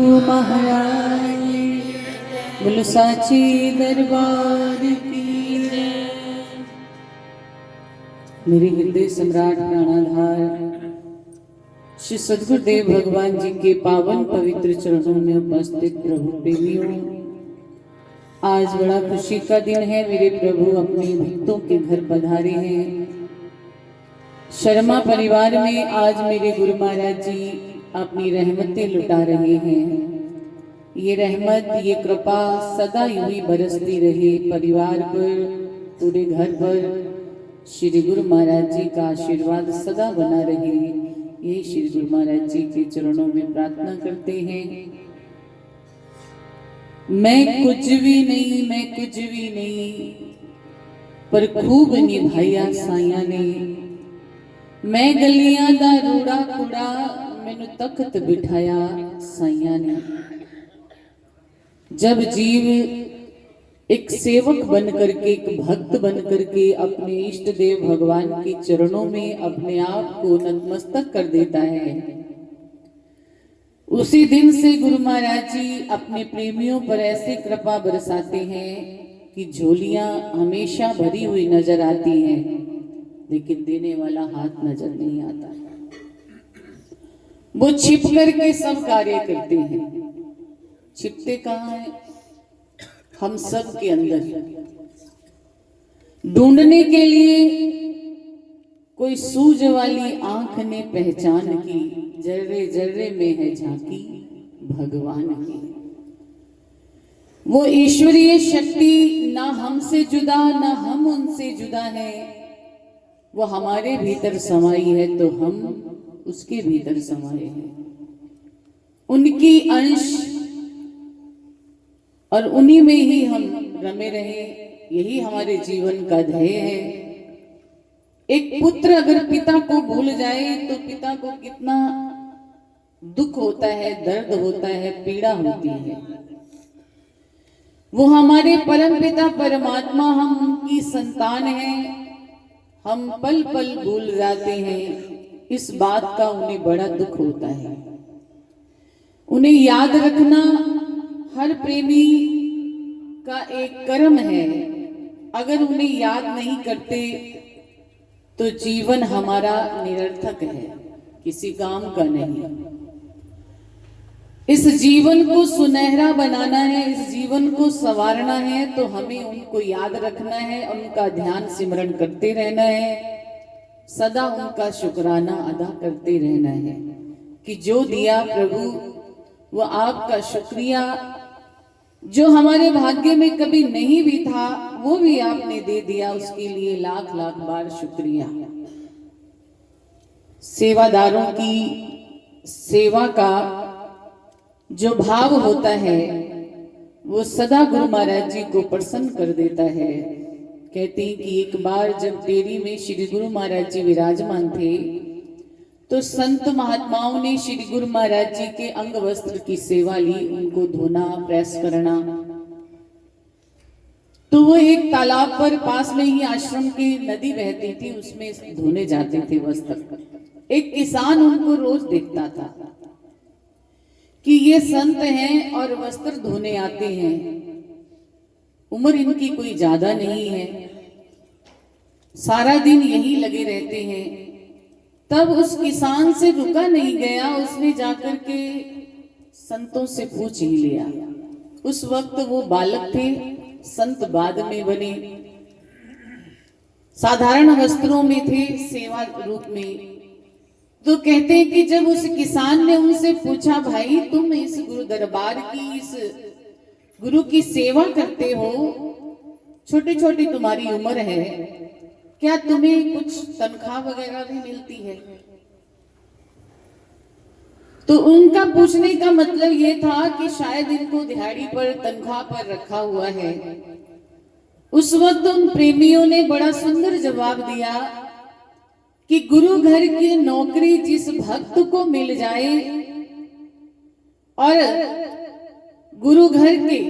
महाराज बोलो साची दरबार की जय। मेरे हृदय सम्राट प्राणाधार श्री सद्गुरुदेव भगवान जी के पावन पवित्र चरणों में उपस्थित प्रभु प्रेमियों, आज बड़ा खुशी का दिन है। मेरे प्रभु अपने भक्तों के घर पधारे हैं। शर्मा परिवार में आज मेरे गुरु महाराज जी अपनी रहमतें लुटा रहे हैं। ये रहमत, ये कृपा सदा यूं ही बरसती रहे परिवार पर, पूरे घर पर। श्री गुरु महाराज जी का आशीर्वाद सदा बना रहे, ये श्री गुरु महाराज जी के चरणों में प्रार्थना करते हैं। मैं कुछ भी नहीं, पर खूब निभाया साइया ने। मैं गलियां दा रूड़ा कूड़ा, मैनू तख्त बिठाया साइया ने। जब जीव एक सेवक बन करके, एक भक्त बन करके अपने इष्ट देव भगवान के चरणों में अपने आप को नतमस्तक कर देता है, उसी दिन से गुरु महाराज जी अपने प्रेमियों पर ऐसी कृपा बरसाते हैं कि झोलियां हमेशा भरी हुई नजर आती हैं, लेकिन देने वाला हाथ नजर नहीं आता। वो छिप करके सब कार्य करते हैं। छिपते कहाँ हैं? हम सब के अंदर। ढूंढने के लिए कोई सूझ वाली आंख ने पहचान की, जर्रे जर्रे में है झांकी भगवान की। वो ईश्वरीय शक्ति ना हमसे जुदा, ना हम उनसे जुदा है। वो हमारे भीतर समाई है तो हम उसके भीतर समाये हैं। उनकी अंश और उन्हीं में ही हम रमे रहे, यही हमारे जीवन का ध्येय है। एक पुत्र अगर पिता को भूल जाए तो पिता को कितना दुख होता है, दर्द होता है, पीड़ा होती है। वो हमारे परम पिता परमात्मा, हम उनकी संतान हैं। हम पल पल भूल जाते हैं, इस बात का उन्हें बड़ा दुख होता है। उन्हें याद रखना हर प्रेमी का एक कर्म है। अगर उन्हें याद नहीं करते तो जीवन हमारा निरर्थक है, किसी काम का नहीं। इस जीवन को सुनहरा बनाना है, इस जीवन को संवारना है, तो हमें उनको याद रखना है, उनका ध्यान सिमरण करते रहना है, सदा उनका शुक्राना अदा करते रहना है कि जो दिया प्रभु वो आपका शुक्रिया। जो हमारे भाग्य में कभी नहीं भी था वो भी आपने दे दिया, उसके लिए लाख लाख बार शुक्रिया। सेवादारों की सेवा का जो भाव होता है वो सदा गुरु महाराज जी को प्रसन्न कर देता है। कहते हैं कि एक बार जब डेरी में श्री गुरु महाराज जी विराजमान थे तो संत महात्माओं ने श्री गुरु महाराज जी के अंग वस्त्र की सेवा ली, उनको धोना, प्रेस करना। तो वो एक तालाब पर पास में ही आश्रम की नदी बहती थी, उसमें धोने जाते थे वस्त्र। एक किसान उनको रोज देखता था कि ये संत हैं और वस्त्र धोने आते हैं, उम्र इनकी कोई ज्यादा नहीं है, सारा दिन यही लगे रहते हैं। तब उस किसान से रुका नहीं गया, उसने जाकर के संतों से पूछ ही लिया। उस वक्त वो बालक थे, संत बाद में बने, साधारण वस्त्रों में थे, सेवा रूप में। तो कहते हैं कि जब उस किसान ने उनसे पूछा, भाई तुम इस गुरु दरबार की, इस गुरु की सेवा करते हो, छोटी छोटी तुम्हारी उम्र है, क्या तुम्हें कुछ तनख्वाह वगैरह भी मिलती है? तो उनका पूछने का मतलब ये था कि शायद इनको दिहाड़ी पर, तनख्वाह पर रखा हुआ है। उस वक्त उन प्रेमियों ने बड़ा सुंदर जवाब दिया कि गुरु घर की नौकरी जिस भक्त को मिल जाए और गुरु घर के,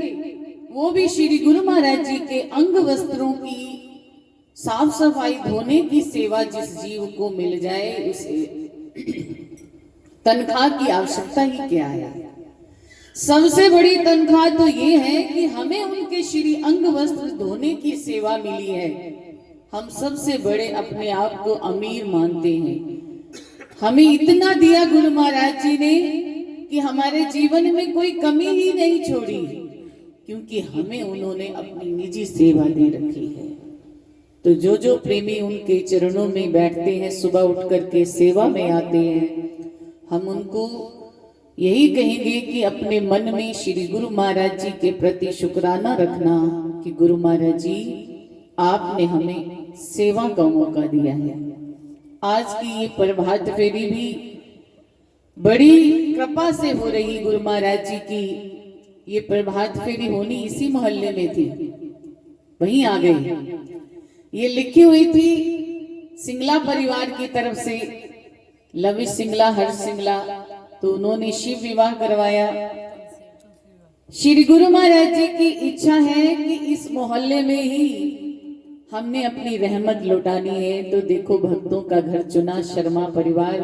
वो भी श्री गुरु महाराज जी के अंग वस्त्रों की साफ सफाई, धोने की सेवा जिस जीव को मिल जाए, उसे तनख्वाह की आवश्यकता ही क्या है। सबसे बड़ी तनख्वाह तो ये है कि हमें उनके श्री अंग वस्त्र धोने की सेवा मिली है। हम सबसे बड़े अपने आप को अमीर मानते हैं। हमें इतना दिया गुरु महाराज जी ने कि हमारे जीवन में कोई कमी ही नहीं छोड़ी, क्योंकि हमें उन्होंने अपनी निजी सेवा दे रखी है। तो जो प्रेमी उनके चरणों में बैठते हैं, सुबह उठ करके सेवा में आते हैं, हम उनको यही कहेंगे कि अपने मन में श्री गुरु महाराज जी के प्रति शुक्राना रखना कि गुरु महाराज जी आपने हमें सेवा का मौका दिया है। आज की ये प्रभात फेरी भी बड़ी कृपा से हो रही। गुरु महाराज जी की ये प्रभात फेरी होनी इसी मोहल्ले में थी, वहीं आ गई। ये लिखी हुई थी सिंगला परिवार की तरफ से, लविश सिंगला, हर्ष सिंगला, तो उन्होंने शिव विवाह करवाया। श्री गुरु महाराज जी की इच्छा है कि इस मोहल्ले में ही हमने अपनी रहमत लौटानी है। तो देखो भक्तों का घर चुना शर्मा परिवार।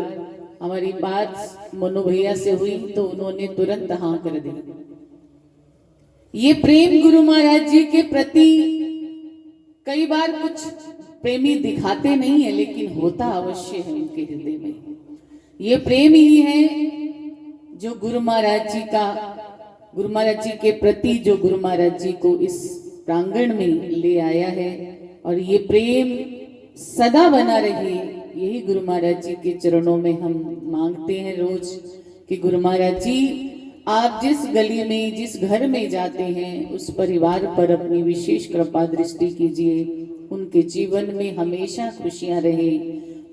हमारी बात मनु भैया से हुई तो उन्होंने तुरंत हाँ कर दी। ये प्रेम गुरु महाराज जी के प्रति कई बार कुछ प्रेमी दिखाते नहीं है, लेकिन होता अवश्य है उनके हृदय में। ये प्रेम ही है जो गुरु महाराज जी का, गुरु महाराज जी के प्रति जो गुरु महाराज जी को इस प्रांगण में ले आया है। और ये प्रेम सदा बना रहे, यही गुरु महाराज जी के चरणों में हम मांगते हैं रोज कि गुरु महाराज जी आप जिस गली में, जिस घर में जाते हैं, उस परिवार पर अपनी विशेष कृपा दृष्टि कीजिए। उनके जीवन में हमेशा खुशियां रहे,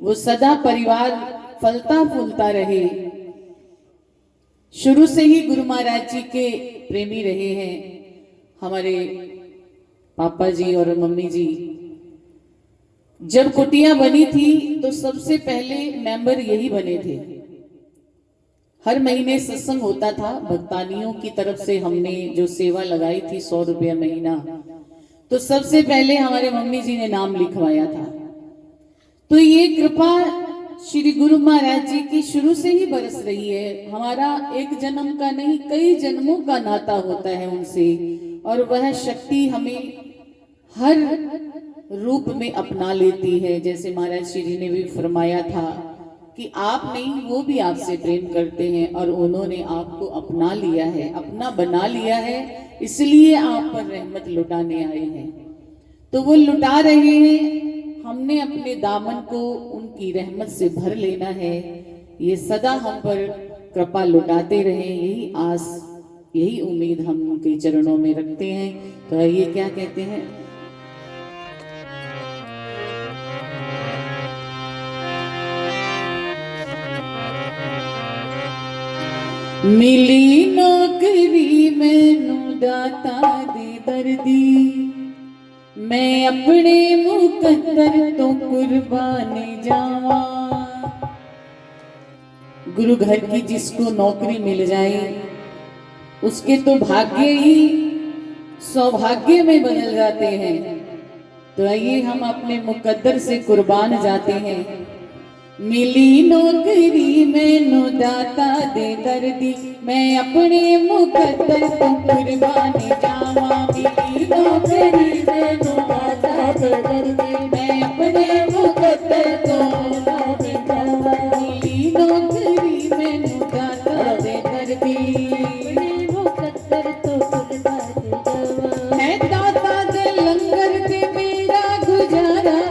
वो सदा परिवार फलता फूलता रहे। शुरू से ही गुरु महाराज जी के प्रेमी रहे हैं हमारे पापा जी और मम्मी जी। जब कुटिया बनी थी तो सबसे पहले मेंबर यही बने थे। हर महीने सत्संग होता था, भक्तानियों की तरफ से हमने जो सेवा लगाई थी 100 रुपया महीना, तो सबसे पहले हमारे मम्मी जी ने नाम लिखवाया था। तो ये कृपा श्री गुरु महाराज जी की शुरू से ही बरस रही है। हमारा एक जन्म का नहीं, कई जन्मों का नाता होता है उनसे, और वह शक्ति हमें हर रूप में अपना लेती है। जैसे महाराज श्री ने भी फरमाया था कि आप नहीं, वो भी आपसे प्रेम करते हैं, और उन्होंने आपको अपना लिया है, अपना बना लिया है, इसलिए आप पर रहमत लुटाने आए हैं। तो वो लुटा रहे हैं, हमने अपने दामन को उनकी रहमत से भर लेना है। ये सदा हम पर कृपा लुटाते रहे, यही आस, यही उम्मीद हम उनके चरणों में रखते हैं। तो ये क्या कहते हैं, मिली नौकरी मैनू दाता दे दर्दी, मैं अपने मुकद्दर तो कुर्बाने जावा। गुरु घर की जिसको नौकरी मिल जाए उसके तो भाग्य ही सौभाग्य में बदल जाते हैं। तो आइए हम अपने मुकद्दर से कुर्बान जाते हैं। मिली नौकरी मैनू दाता दे दर्दी, मैं अपने मुकद्दर तो कुर्बानी जावा। मिली नौकरी मैनू दाता दे दर्दी, मैं अपने मुकद्दर तो कुर्बानी जावा। मिली नौकरी मैनू दाता दे दर्दी, मुकद्दर तो कुर्बानी जावा। है दाता दे लंगर ते मेरा गुजारा,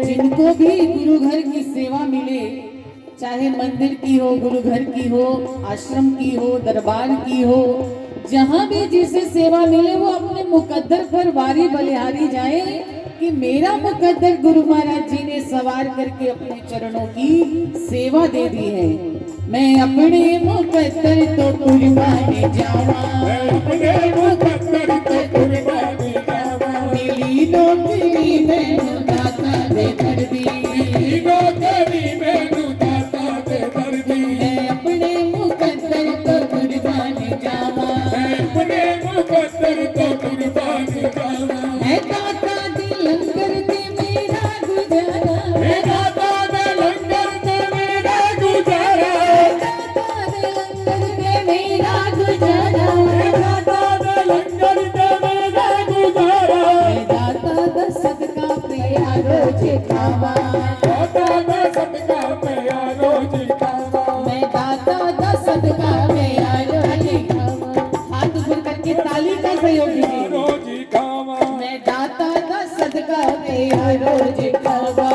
जिनको भी गुरु घर की सेवा मिले, चाहे मंदिर की हो, गुरु घर की हो, आश्रम की हो, दरबार की हो, जहां भी जिसे सेवा मिले वो अपने मुकद्दर पर वारी बलिहारी जाए कि मेरा मुकद्दर गुरु महाराज जी ने सवार करके अपने चरणों की सेवा दे दी है। मैं अपने मुकद्दर तो कुर्बानी जावा, अपने मुकद्दर तो कुर्बानी जावा। नौकरी मैनू दाता दे कर दी, मिली नौकरी मैनू दाता दे कर दी। मैं अपने मुकद्दर तो कुर्बान जावा, मैं अपने मुकद्दर तो कुर्बान जावा। है दाता दे लंगर ते मेरा गुजारा, हे दाता दे लंगर ते मेरा गुजारा, दाता दे लंगर ते मेरा गुजारा, हे दाता दे लंगर ते मेरा गुजारा। मैं दाता दा सदका पिया रोज खावा, दाता दा सदका पिया रोज खावा, मैं दाता दा सदका पिया रोज खावा। हाथ ऊपर करके ताली का सहयोग दीजिए। रोज खावा। मैं दाता दा सदका पिया रोज खावा,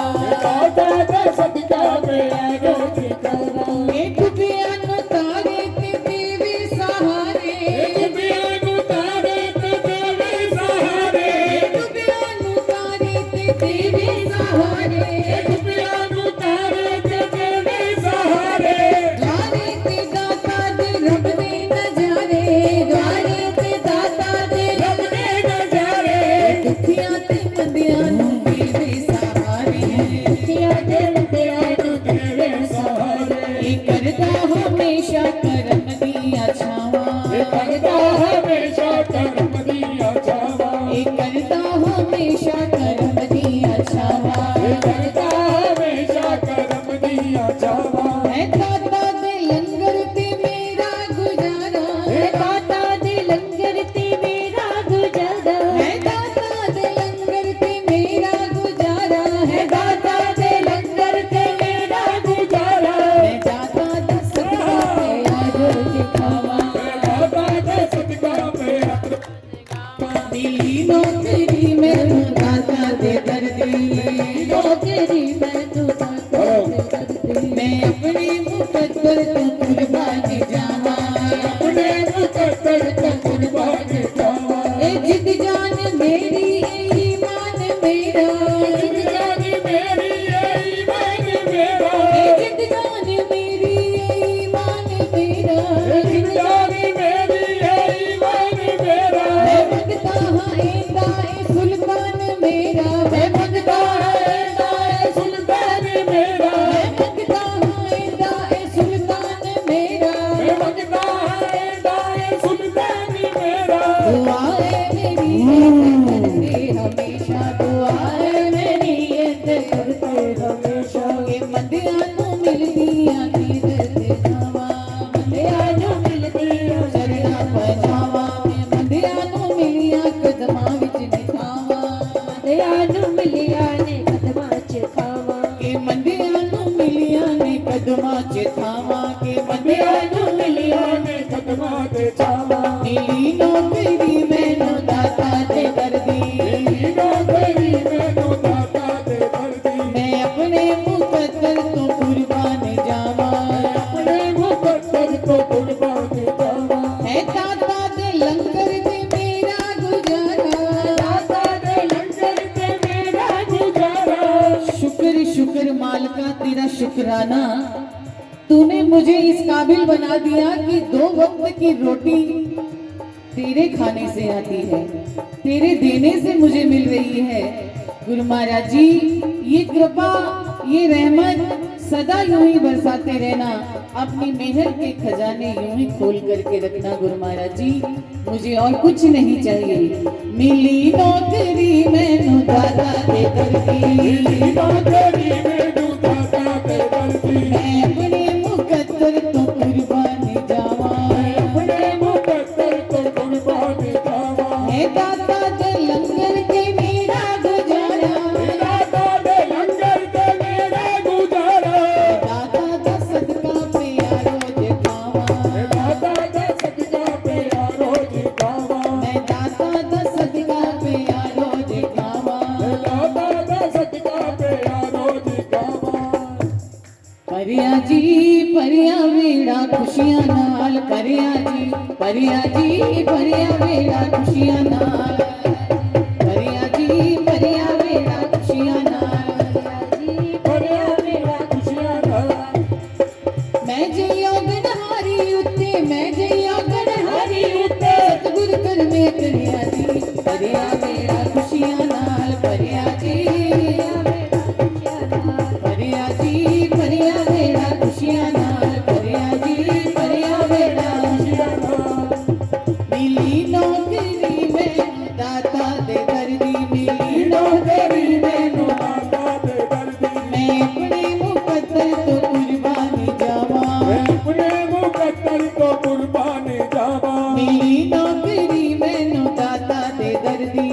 दाता दा सदका पिया रोज खावा। ये डुबिया नु तारे ते देवी सहारे, डुबिया नु तारे ते देवी सहारे, डुबिया नु तारे ते देवी सहारे, डुबिया नु तारे ते देवी सहारे। द्वारे ते दाता दे रब दे नजारे, द्वारे ते दाता दे रब दे नजारे, दुखिया ते मंदिया नु देवी सहारे, दुखिया ते मंदिया नु तेरे सहारे। ये करदा हमेशा करम दिया छावा, ये करता हमेशा करम दिया छावा, ये करदा हमेशा करम दिया छावा, ये करता हमेशा करम दिया छावा। है दाता दे लंगर ते मेरा गुजारा, हे दाता दे लंगर ते मेरा गुजारा, है दाता दे लंगर ते मेरा गुजारा, है दाता दे लंगर ते मेरा गुजारा। मैं दाता दा सदका पिया रोज खावा, दाता दे सदका पिया मिली नौकरी मैनू दाता दे कर दी, नौकरी मैनू दाता दे कर दी, मैं अपने मुकद्दर तो कुर्बान जावा, अपने मुकद्दर को कुर्बान जावा। ए जिद जान मेरी ए ईमान मेरा, जिद जान मेरी ईमान मेरा, ए जिद जान मेरी ए ईमान मेरा, जिंदगी मेरी ईमान मेरा। मैं मंगता हाँ एंदा ए सुल्तान मेरा, मैं मंगता हाँ एंदा ए सुल्तान मेरा, मैं मंगता हाँ एंदा ए सुल्तान मेरा, मैं मंगता है दाए सुल्तान मेरा। दुआएं मेरी करते हमेशा, दुआएं मेरी करते हमेशा, ये मंदिया नु मिलदियां कीरते जावा, मंदिया नु मिलदियां चरना पजावा, मैं मंदिया नु मिलिया कदमां विच निखावा, मंदिया नु मिलिया ने कदमां च खावा, के मंदिया नु मिलिया ने कदमां च खावा, के मंदिया नु मिलिया ने कदमा दे चावा, मिली नौकरी मैनू दाता दे कर दी, मेरी नौकरी मैनू दाता दे कर दी। मैं अपने मुकद्दर तो कुर्बान जावा, अपने मुकद्दर को कुर्बान जावा। है दाता दे लंगर ते मेरा गुजारा, दाता दे लंगर ते मेरा गुजारा। शुक्र शुक्र मालिका तेरा शुक्राना, तूने मुझे इस काबिल बना दिया कि 2 वक्त की रोटी तेरे खाने से आती है, तेरे देने से मुझे मिल रही है। गुरु महाराज जी ये कृपा ये रहमत सदा यूं ही बरसाते रहना, अपनी मेहर के खजाने यूं ही खोल करके रखना गुरु महाराज जी, मुझे और कुछ नहीं चाहिए। मिली नौकरी मैनू दाता दे कर दी, मेरी नौकरी मैनू दाता दे कर दी। मैं अपने मुकद्दर तो कुर्बान जावा, अपने मुकद्दर को कुर्बान जावा। है दाता दे लंगर के मेरा गुजारा, दाता दे लंगर ते मेरा गुजारा। दाता दा सदका पिया रोज खावा, दाता दे सदका पिया रोज खावा। मैं दाता दा सदका पिया रोज खावा, दाता दे सदका पिया रोज खावा। परिया जी परिया वेड़ा खुशियां नाल, परिया जी परिया वेड़ा खुशियां नाल, परिया जी परिया वेड़ा खुशियां नाल, परिया वेड़ा खुशियां नाल। मैं जइया गणहारी उत्ते, मैं जइया गणहारी उत्ते, सतगुर कर में करिया जी, परिया वेड़ा खुशियां नाल, दाता दे दर्दी मिली नौकरी मैनू दाता दे दर्दी मैं अपने मुकद्दर तो कुर्बानी जावा मैं अपने मुकद्दर तो कुर्बानी जावा मिली नौकरी मैनू दाता दे दर्दी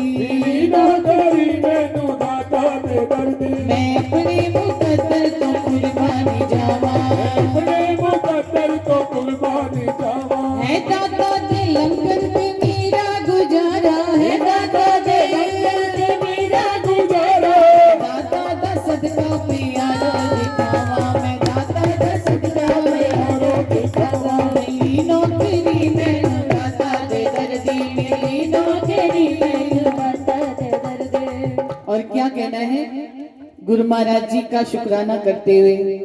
नौकरी मैनू दाता दे दर्दी मैं अपने मुकद्दर तो कुर्बानी जावा अपने मुकद्दर तो कुर्बानी जावा है दाता दे लंगर पे मेरा गुजारा है दाता दे लंगर पे मेरा गुजारा दाता दा सदका प्यारो दिखावा मैं दाता दा सदका प्यारो दिखावा मिली नौकरी मैनू दाता दे दर्दी मिली नौकरी मैनू दाता दे दर्दी। और क्या कहना है गुरु महाराज जी का शुक्राना करते हुए